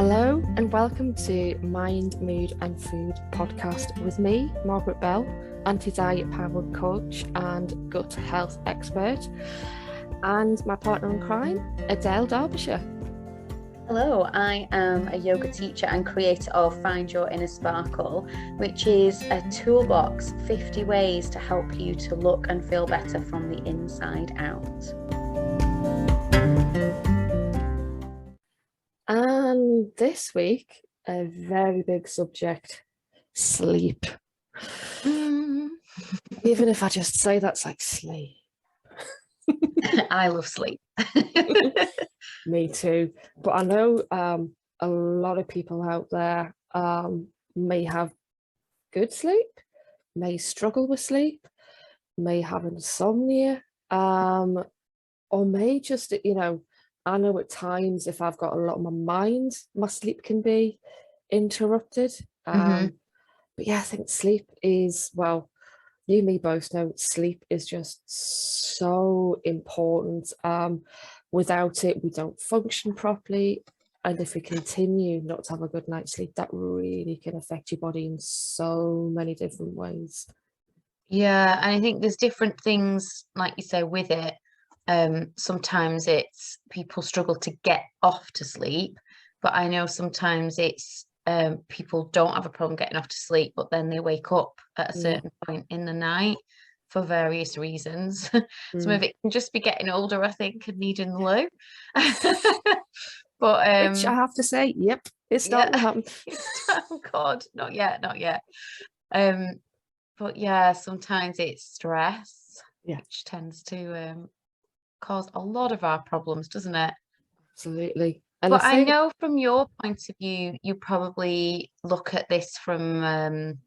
Hello and welcome to Mind, Mood and Food podcast with me, Margaret Bell, anti-diet powered coach and gut health expert, and my partner in crime, Adele Derbyshire. Hello, I am a yoga teacher and creator of Find Your Inner Sparkle, which is a toolbox, 50 ways to help you to look and feel better from the inside out. And this week, a very big subject, sleep. Even if I just say that's like sleep. I love sleep. Me too. But I know a lot of people out there may have good sleep, may struggle with sleep, may have insomnia, or may just, I know at times if I've got a lot on my mind, my sleep can be interrupted. But yeah, I think sleep is, well, you and me both know sleep is just so important. Without it, we don't function properly. And if we continue not to have a good night's sleep, that really can affect your body in so many different ways. Yeah, and I think there's different things, like you say, with it. Sometimes it's people struggle to get off to sleep, but I know sometimes it's people don't have a problem getting off to sleep, but then they wake up at a certain point in the night for various reasons. Some of it can just be getting older, I think, and needing the loo. But which I have to say, yep, it's not happening. Oh God, not yet. But yeah, sometimes it's stress, which tends to cause a lot of our problems, doesn't it? Absolutely. And but I know from your point of view, you probably look at this from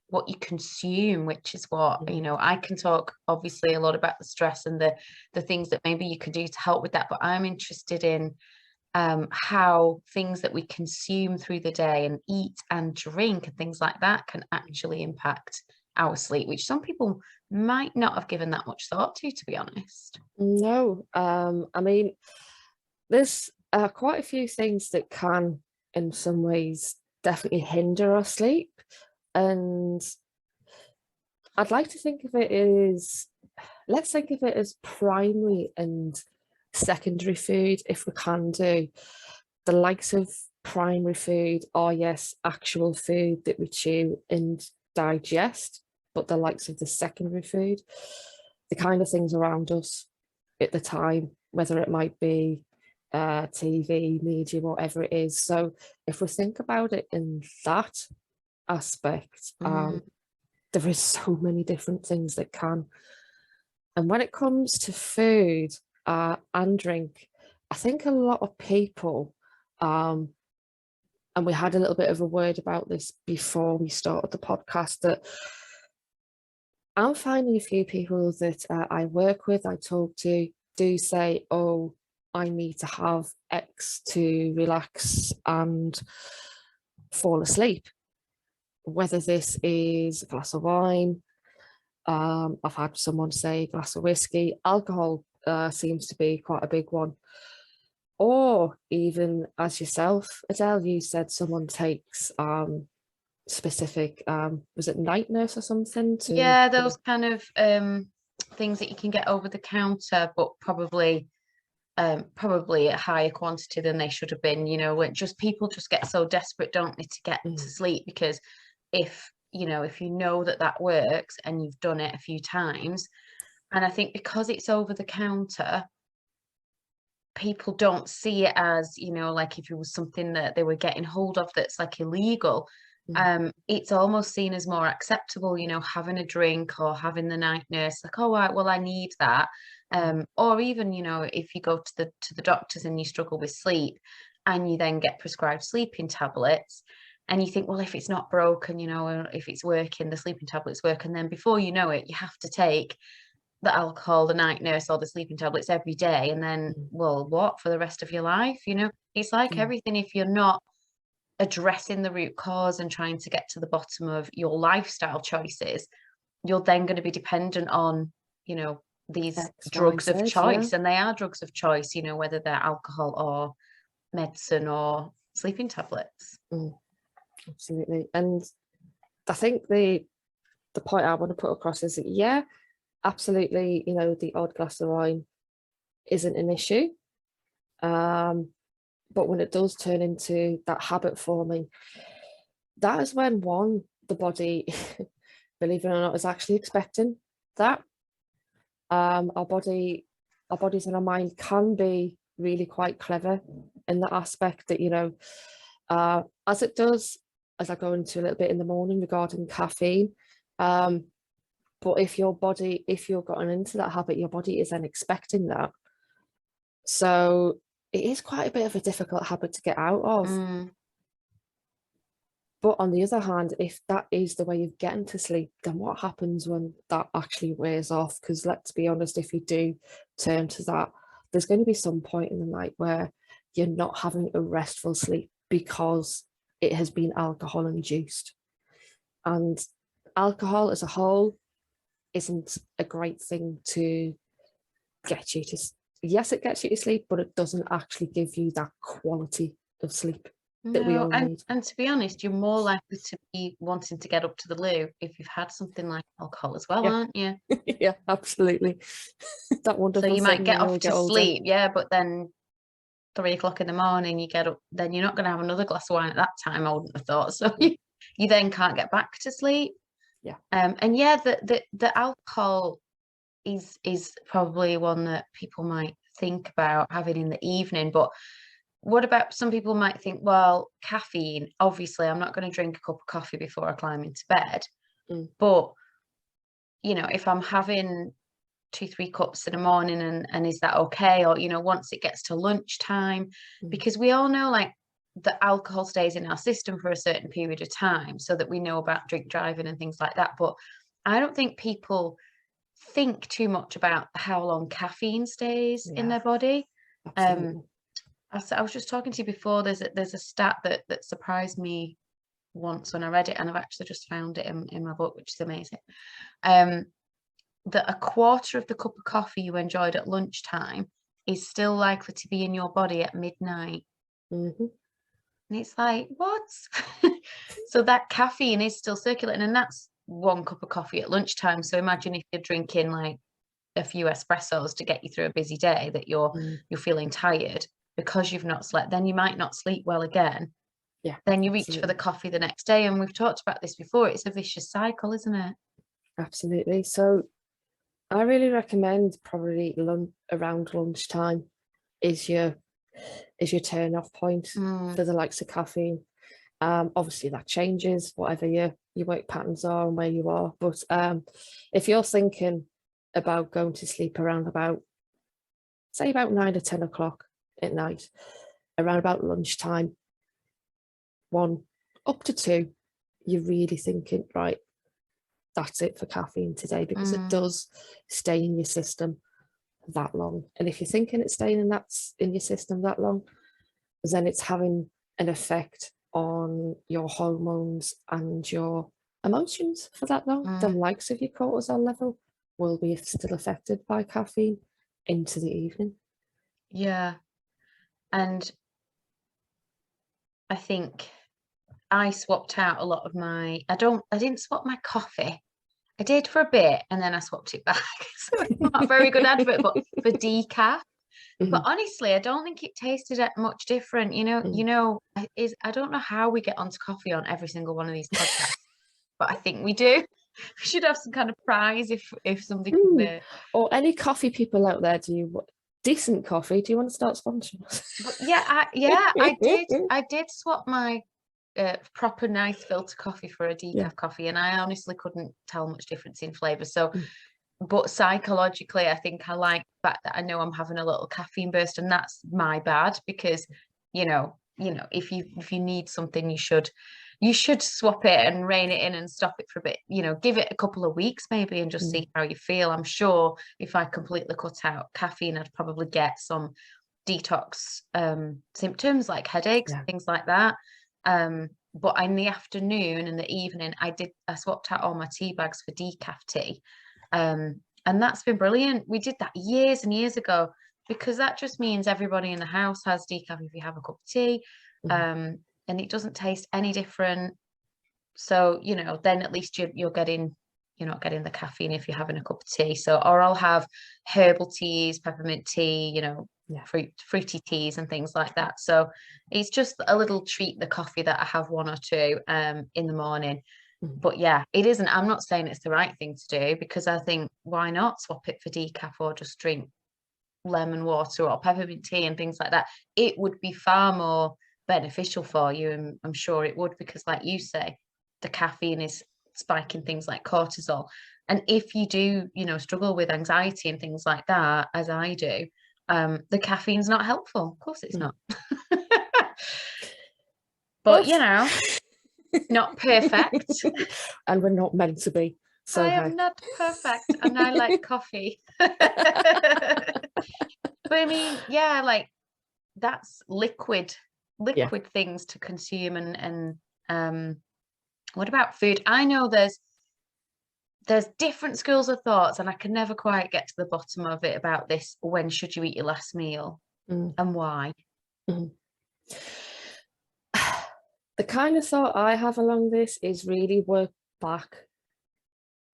what you consume, which is what, I can talk obviously a lot about the stress and the things that maybe you can do to help with that. But I'm interested in how things that we consume through the day and eat and drink and things like that can actually impact our sleep, which some people might not have given that much thought to be honest. No, I mean, there's quite a few things that can, in some ways, definitely hinder our sleep. And I'd like to think of it as, let's think of it as primary and secondary food, if we can do. The likes of primary food are, yes, actual food that we chew and digest, but the likes of the secondary food, the kind of things around us at the time, whether it might be TV, media, whatever it is. So if we think about it in that aspect, there is so many different things that can. And when it comes to food and drink, I think a lot of people, and we had a little bit of a word about this before we started the podcast, that I'm finding a few people that I work with, I talk to, do say, oh, I need to have X to relax and fall asleep. Whether this is a glass of wine, I've had someone say a glass of whiskey, alcohol seems to be quite a big one. Or even as yourself, Adele, you said someone takes specific, was it night nurse or something? Those kind of things that you can get over the counter, but probably a higher quantity than they should have been. When people just get so desperate, don't they, to get to sleep, because if you know that works and you've done it a few times, and I think because it's over the counter, people don't see it as, like if it was something that they were getting hold of that's like illegal. It's almost seen as more acceptable, having a drink or having the night nurse, like, oh right, well I need that. Or even, if you go to the doctors and you struggle with sleep and you then get prescribed sleeping tablets, and you think, well, if it's not broken, if it's working, the sleeping tablets work, and then before you know it, you have to take the alcohol, the night nurse, or the sleeping tablets every day, and then well, what for the rest of your life? It's like everything. If you're not addressing the root cause and trying to get to the bottom of your lifestyle choices, you're then going to be dependent on these drugs of choice. And they are drugs of choice, whether they're alcohol or medicine or sleeping tablets. Absolutely. And I think the point I want to put across is that, yeah, absolutely, the odd glass of wine isn't an issue. But when it does turn into that habit forming, that is when the body, believe it or not, is actually expecting that. Our bodies and our mind can be really quite clever in that aspect that, as it does, as I go into a little bit in the morning regarding caffeine. But if you've gotten into that habit, your body is then expecting that. So it is quite a bit of a difficult habit to get out of. But on the other hand, if that is the way of getting to sleep, then what happens when that actually wears off? Because let's be honest, if you do turn to that, there's going to be some point in the night where you're not having a restful sleep because it has been alcohol induced. And alcohol as a whole isn't a great thing to get you to. Yes, it gets you to sleep, but it doesn't actually give you that quality of sleep that we all need. And to be honest, you're more likely to be wanting to get up to the loo if you've had something like alcohol as well, aren't you? Yeah, absolutely. That wonderful. So you might get off to sleep, older. yeah, but then 3 o'clock in the morning you get up, then you're not going to have another glass of wine at that time, I wouldn't have thought. So you then can't get back to sleep. Yeah. And yeah, the alcohol is probably one that people might think about having in the evening, but what about some people might think, well, caffeine, obviously I'm not going to drink a cup of coffee before I climb into bed. But if I'm having 2-3 cups in the morning, and is that okay? Or once it gets to lunchtime, because we all know like the alcohol stays in our system for a certain period of time, so that we know about drink driving and things like that. But I don't think people think too much about how long caffeine stays in their body. I was just talking to you before. There's a stat that surprised me once when I read it, and I've actually just found it in my book, which is amazing. That a quarter of the cup of coffee you enjoyed at lunchtime is still likely to be in your body at midnight. And it's like, what? So that caffeine is still circulating, and that's 1 cup of coffee at lunchtime. So imagine if you're drinking like a few espressos to get you through a busy day, that you're feeling tired because you've not slept, then you might not sleep well again. Yeah. Then you reach for the coffee the next day. And we've talked about this before. It's a vicious cycle, isn't it? Absolutely. So I really recommend probably around lunchtime is your turn off point for the likes of caffeine. Obviously that changes whatever your work patterns are and where you are. But if you're thinking about going to sleep around about 9 or 10 o'clock at night, around about lunchtime, 1 up to 2, you're really thinking, right, that's it for caffeine today, because it does stay in your system that long. And if you're thinking it's staying in your system that long, then it's having an effect on your hormones and your emotions for that long. The likes of your cortisol level will be still affected by caffeine into the evening. Yeah. And I think I swapped out a lot of I didn't swap my coffee. I did for a bit, and then I swapped it back. So it's not a very good advert, but for decaf. But honestly, I don't think it tasted much different. I don't know how we get onto coffee on every single one of these podcasts, but I think we do. We should have some kind of prize if somebody can, or any coffee people out there, decent coffee, do you want to start sponsoring us? I did swap my proper nice filter coffee for a decaf coffee, and I honestly couldn't tell much difference in flavor. So but psychologically, I think I like the fact that I know I'm having a little caffeine burst, and that's my bad, because if you need something, you should swap it and rein it in and stop it for a bit, give it a couple of weeks maybe, and just see how you feel. I'm sure if I completely cut out caffeine, I'd probably get some detox symptoms like headaches and things like that. But in the afternoon and the evening, I swapped out all my tea bags for decaf tea. And that's been brilliant. We did that years and years ago, because that just means everybody in the house has decaf if you have a cup of tea. and it doesn't taste any different. So, you know, then at least you're not getting the caffeine if you're having a cup of tea. So, or I'll have herbal teas, peppermint tea, you know, fruity teas and things like that. So it's just a little treat, the coffee, that I have one or two in the morning. But yeah, it isn't. I'm not saying it's the right thing to do, because I think, why not swap it for decaf, or just drink lemon water or peppermint tea and things like that? It would be far more beneficial for you, and I'm sure it would, because like you say, the caffeine is spiking things like cortisol. And if you do, you know, struggle with anxiety and things like that, as I do, the caffeine's not helpful. Of course it's not. But you know, not perfect. And we're not meant to be. So I am not perfect, and I like coffee. But I mean, yeah, like, that's liquid things to consume. And what about food? I know there's different schools of thoughts, and I can never quite get to the bottom of it about this. When should you eat your last meal, and why? The kind of thought I have along this is really work back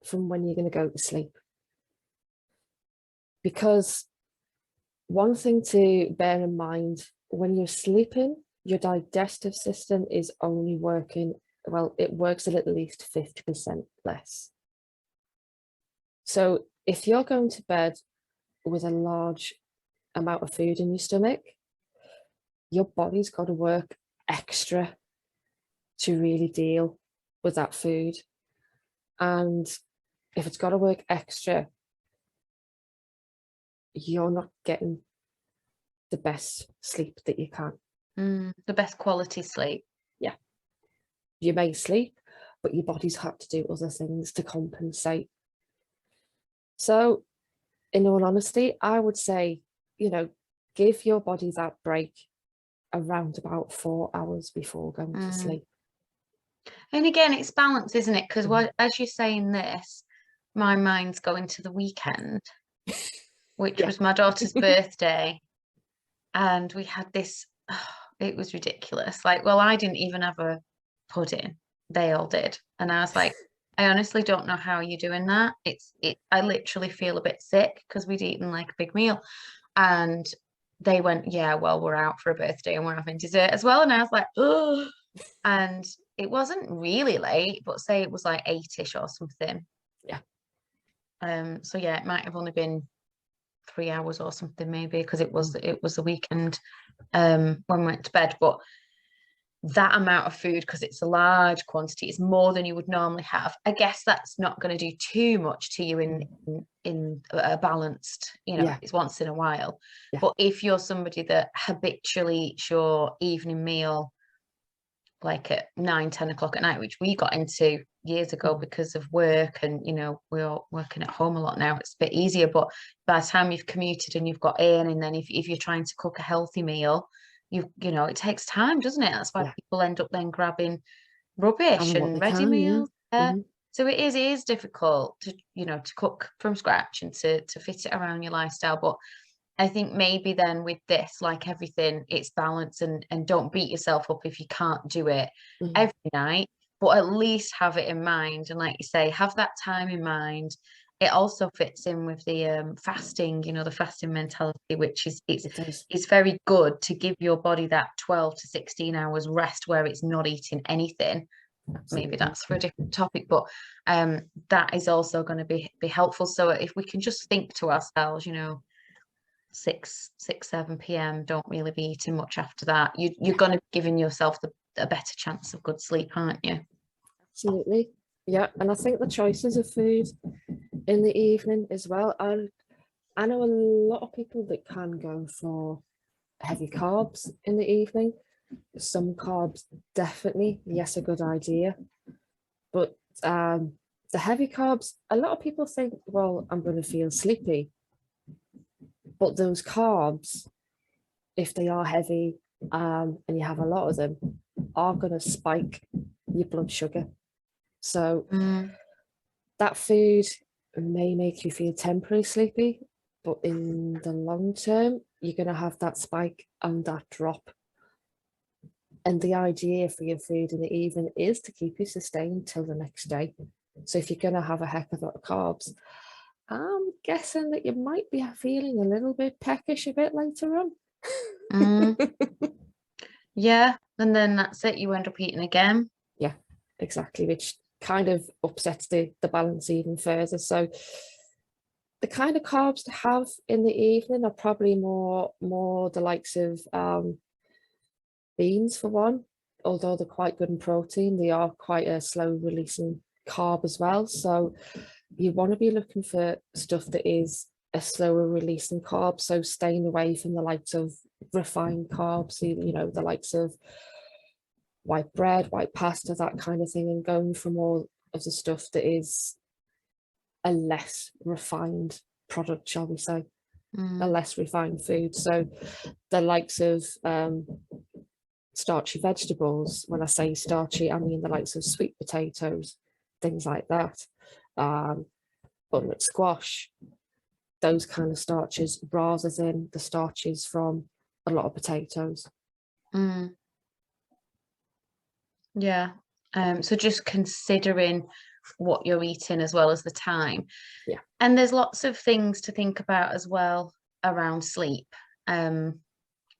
from when you're going to go to sleep. Because one thing to bear in mind, when you're sleeping, your digestive system is only working, well, it works at least 50% less. So if you're going to bed with a large amount of food in your stomach, your body's got to work extra to really deal with that food. And if it's got to work extra, you're not getting the best sleep that you can. The best quality sleep. Yeah. You may sleep, but your body's had to do other things to compensate. So, in all honesty, I would say, you know, give your body that break around about 4 hours before going to sleep. And again, it's balance, isn't it? Because as you're saying this, my mind's going to the weekend, which was my daughter's birthday. And we had this, it was ridiculous. Like, well, I didn't even have a pudding. They all did. And I was like, I honestly don't know how you're doing that. I literally feel a bit sick, because we'd eaten like a big meal. And they went, yeah, well, we're out for a birthday and we're having dessert as well. And I was like, oh. And it wasn't really late, but say it was like 8ish or something. Yeah. So yeah, it might have only been 3 hours or something, maybe, because it was the weekend when we went to bed. But that amount of food, because it's a large quantity, it's more than you would normally have. I guess that's not going to do too much to you in a balanced, you know, it's once in a while. But if you're somebody that habitually eats your evening meal like at 9-10 o'clock at night, which we got into years ago because of work, and you know, we're working at home a lot now, it's a bit easier. But by the time you've commuted and you've got in, and then if you're trying to cook a healthy meal, you know, it takes time, doesn't it? That's why people end up then grabbing rubbish and ready meals. So it is difficult to, you know, to cook from scratch and to fit it around your lifestyle. But I think maybe then with this, like everything, it's balance, and don't beat yourself up if you can't do it every night, but at least have it in mind. And like you say, have that time in mind. It also fits in with the fasting, you know, the fasting mentality, which is it's very good to give your body that 12 to 16 hours rest where it's not eating anything. Absolutely. Maybe that's for a different topic, but that is also going to be helpful. So if we can just think to ourselves, you know, 6-7 p.m, don't really be eating much after that, you're going to be giving yourself a better chance of good sleep, aren't you? Absolutely. Yeah. And I think the choices of food in the evening as well, I know a lot of people that can go for heavy carbs in the evening. Some carbs, definitely, yes, a good idea. But the heavy carbs, a lot of people think, well, I'm going to feel sleepy. But those carbs, if they are heavy and you have a lot of them, are going to spike your blood sugar. So that food may make you feel temporarily sleepy, but in the long term, you're going to have that spike and that drop. And the idea for your food in the evening is to keep you sustained till the next day. So if you're going to have a heck of a lot of carbs, I'm guessing that you might be feeling a little bit peckish a bit later on. Yeah, and then that's it. You end up eating again. Yeah, exactly, which kind of upsets the balance even further. So the kind of carbs to have in the evening are probably more the likes of beans for one. Although they're quite good in protein, they are quite a slow releasing carb as well. So you want to be looking for stuff that is a slower releasing carb. So staying away from the likes of refined carbs, you know, the likes of white bread, white pasta, that kind of thing, and going for more of the stuff that is a less refined product, shall we say, a less refined food. So the likes of starchy vegetables. When I say starchy, I mean the likes of sweet potatoes, things like that, butternut squash, those kind of starches, rather than the starches from a lot of potatoes. Yeah. So just considering what you're eating as well as the time. Yeah. And there's lots of things to think about as well around sleep.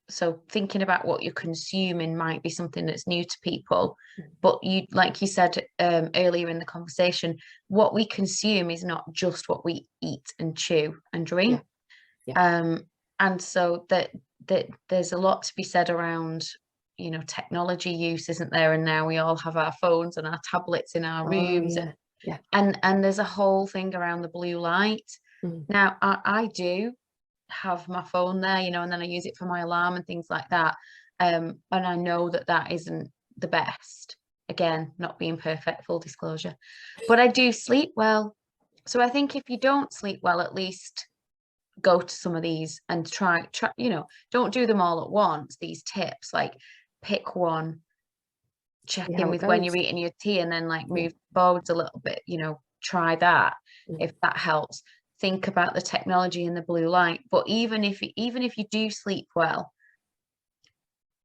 So thinking about what you're consuming might be something that's new to people. But you, like you said earlier in the conversation, what we consume is not just what we eat and chew and drink. Yeah. And so that there's a lot to be said around, you know, technology use, isn't there? And now we all have our phones and our tablets in our rooms. Yeah. And there's a whole thing around the blue light. Now, I do have my phone there, you know, and then I use it for my alarm and things like that. And I know that that isn't the best. Again, not being perfect, full disclosure. But I do sleep well. So I think if you don't sleep well, at least go to some of these and try, you know, don't do them all at once, these tips. Like pick one, check in with when you're eating your tea, and then like move forwards a little bit, you know, try that if that helps. Think about the technology and the blue light. But even if you do sleep well,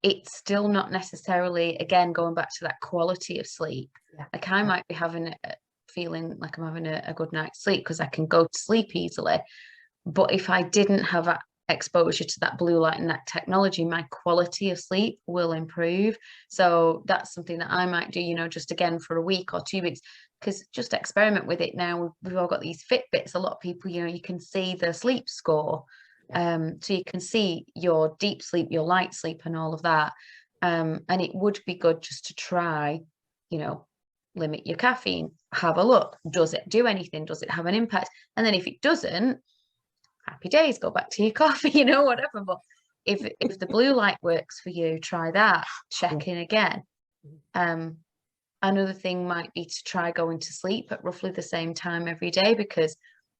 it's still not necessarily, again, going back to that quality of sleep. Like I might be having feeling like I'm having a good night's sleep because I can go to sleep easily. But if I didn't have exposure to that blue light and that technology, my quality of sleep will improve. So that's something that I might do, you know, just again for a week or 2 weeks, because just experiment with it. Now we've all got these Fitbits. A lot of people, you know, you can see the sleep score. So you can see your deep sleep, your light sleep, and all of that. And it would be good just to try, you know, limit your caffeine, have a look. Does it do anything? Does it have an impact? And then if it doesn't, happy days, go back to your coffee, you know, whatever. But if the blue light works for you, try that, check in again. Another thing might be to try going to sleep at roughly the same time every day, because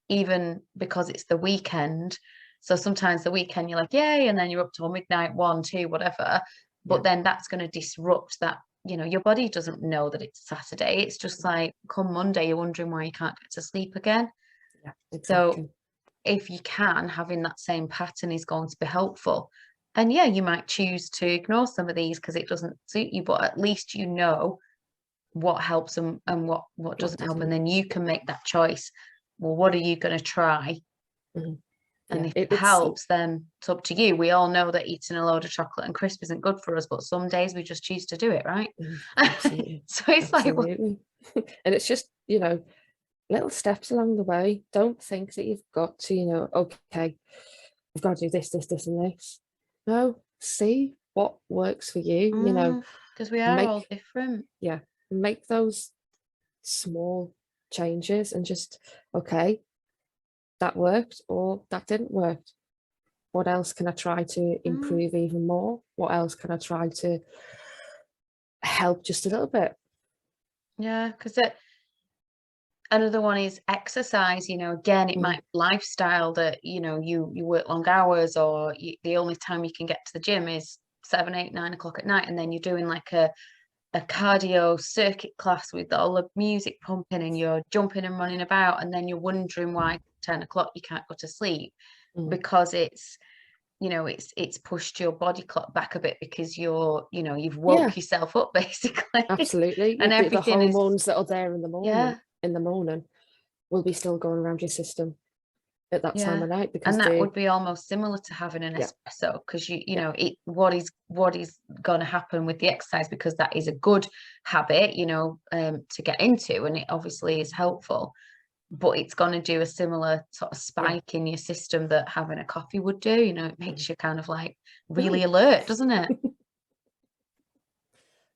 it's the weekend, so sometimes the weekend you're like, yay, and then you're up till midnight, 1, 2, whatever. But then that's going to disrupt that, you know, your body doesn't know that it's Saturday. It's just like come Monday, you're wondering why you can't get to sleep again. Exactly. So if you can, having that same pattern is going to be helpful. And yeah, you might choose to ignore some of these because it doesn't suit you, but at least you know what helps them and what doesn't help. And then you can make that choice. Well, what are you going to try? And if it helps, then it's up to you. We all know that eating a load of chocolate and crisp isn't good for us, but some days we just choose to do it, right? Absolutely. So it's absolutely. And it's just, you know, little steps along the way. Don't think that you've got to, you know, okay, I've got to do this, this, this, and this. No, see what works for you, you know, because we are all different. Yeah, make those small changes and just, okay, that worked or that didn't work. What else can I try to improve even more? What else can I try to help just a little bit? Yeah, because another one is exercise. You know, again, it might be lifestyle that, you know, you work long hours, or the only time you can get to the gym is 7, 8, 9 o'clock at night, and then you're doing like a cardio circuit class with all the music pumping and you're jumping and running about, and then you're wondering why 10 o'clock you can't go to sleep because it's you know, it's pushed your body clock back a bit because you've woke yourself up basically. Absolutely. And The everything is, hormones that are there in the morning will be still going around your system at that time of night, because and that would be almost similar to having an espresso, because you know what is going to happen with the exercise, because that is a good habit, you know, to get into, and it obviously is helpful, but it's going to do a similar sort of spike in your system that having a coffee would do. You know, it makes you kind of like really alert, doesn't it?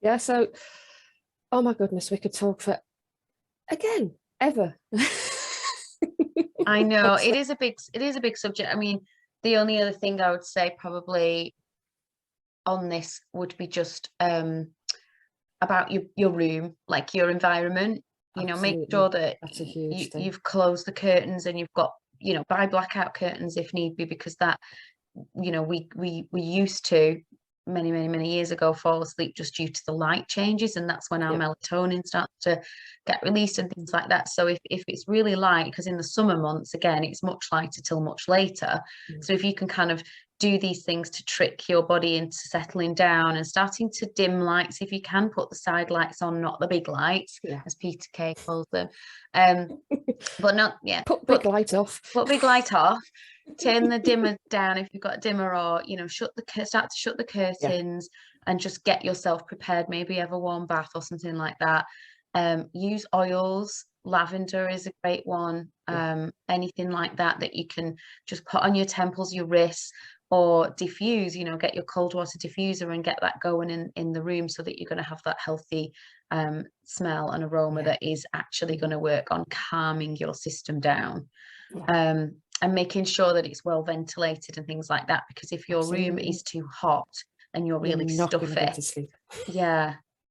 Yeah, so oh my goodness, we could talk for ever. I know it is a big subject. I mean, the only other thing I would say probably on this would be just about your room, like your environment. You know, make sure that that's a huge thing. You've closed the curtains, and you've got, you know, buy blackout curtains if need be, because that, you know, we used to many years ago fall asleep just due to the light changes, and that's when our melatonin starts to get released and things like that. So if it's really light, because in the summer months again it's much lighter till much later, so if you can kind of do these things to trick your body into settling down and starting to dim lights, if you can put the side lights on, not the big lights, as Peter Kay calls them, but not put big light off, turn the dimmer down if you've got a dimmer, or, you know, start to shut the curtains, and just get yourself prepared. Maybe have a warm bath or something like that. Use oils. Lavender is a great one. Anything like that you can just put on your temples, your wrists, or diffuse, you know, get your cold water diffuser and get that going in the room, so that you're going to have that healthy smell and aroma that is actually going to work on calming your system down. And making sure that it's well ventilated and things like that, because if your room is too hot and you're really stuffy,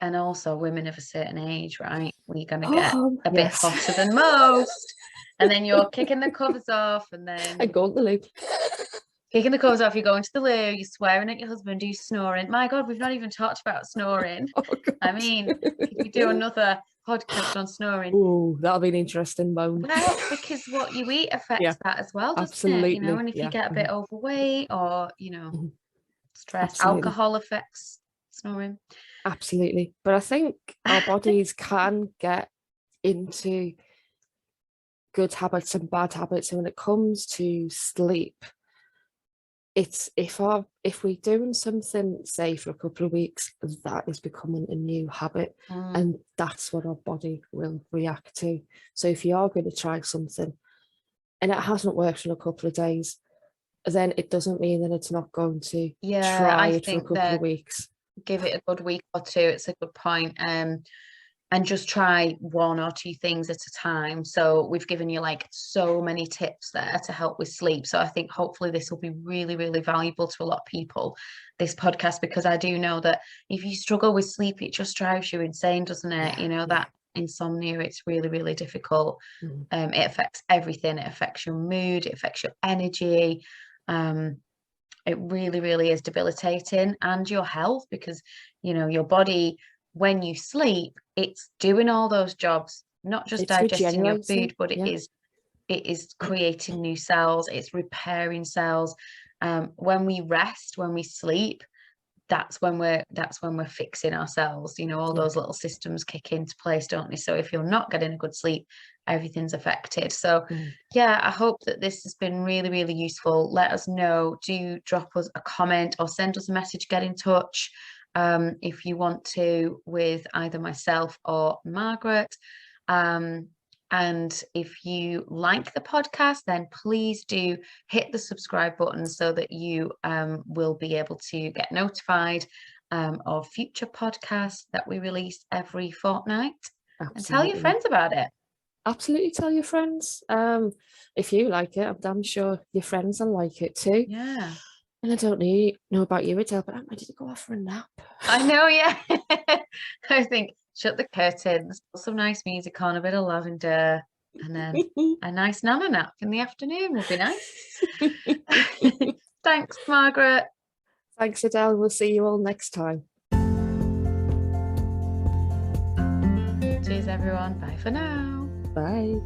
and also women of a certain age, right, we're going to get a bit hotter than most, and then you're kicking the covers off, and then I go to the loo. Kicking the covers off, you're going to the loo, you're swearing at your husband, you're snoring. My God, we've not even talked about snoring. I mean, if we do another podcast on snoring. Oh, that'll be an interesting moment. Well, because what you eat affects that as well, doesn't it? You know, and if you get a bit overweight, or, you know, stress, alcohol affects snoring. Absolutely. But I think our bodies can get into good habits and bad habits. And when it comes to sleep, it's if we're doing something, say, for a couple of weeks, that is becoming a new habit, and that's what our body will react to. So if you are going to try something and it hasn't worked in a couple of days, then it doesn't mean that it's not going to try it for a couple of weeks. Give it a good week or two. It's a good point. And just try one or two things at a time. So we've given you like so many tips there to help with sleep. So I think hopefully this will be really, really valuable to a lot of people, this podcast, because I do know that if you struggle with sleep, it just drives you insane, doesn't it? You know, that insomnia, it's really, really difficult. It affects everything. It affects your mood, it affects your energy. It really, really is debilitating, and your health, because, you know, your body, when you sleep, it's doing all those jobs, not just digesting your food, but it is creating new cells, it's repairing cells. When we rest, when we sleep, that's when we're fixing ourselves. You know, all those little systems kick into place, don't they? So if you're not getting a good sleep, everything's affected. So I hope that this has been really, really useful. Let us know. Do drop us a comment or send us a message, get in touch. If you want to, with either myself or Margaret. And if you like the podcast, then please do hit the subscribe button, so that you will be able to get notified of future podcasts that we release every fortnight. And tell your friends about it. Absolutely, tell your friends. If you like it, I'm damn sure your friends will like it too. Yeah. And I don't know about you, Adele, but I'm ready to go off for a nap. I know, yeah. I think shut the curtains, put some nice music on, a bit of lavender, and then a nice nana nap in the afternoon would be nice. Thanks, Margaret. Thanks, Adele. We'll see you all next time. Cheers, everyone. Bye for now. Bye.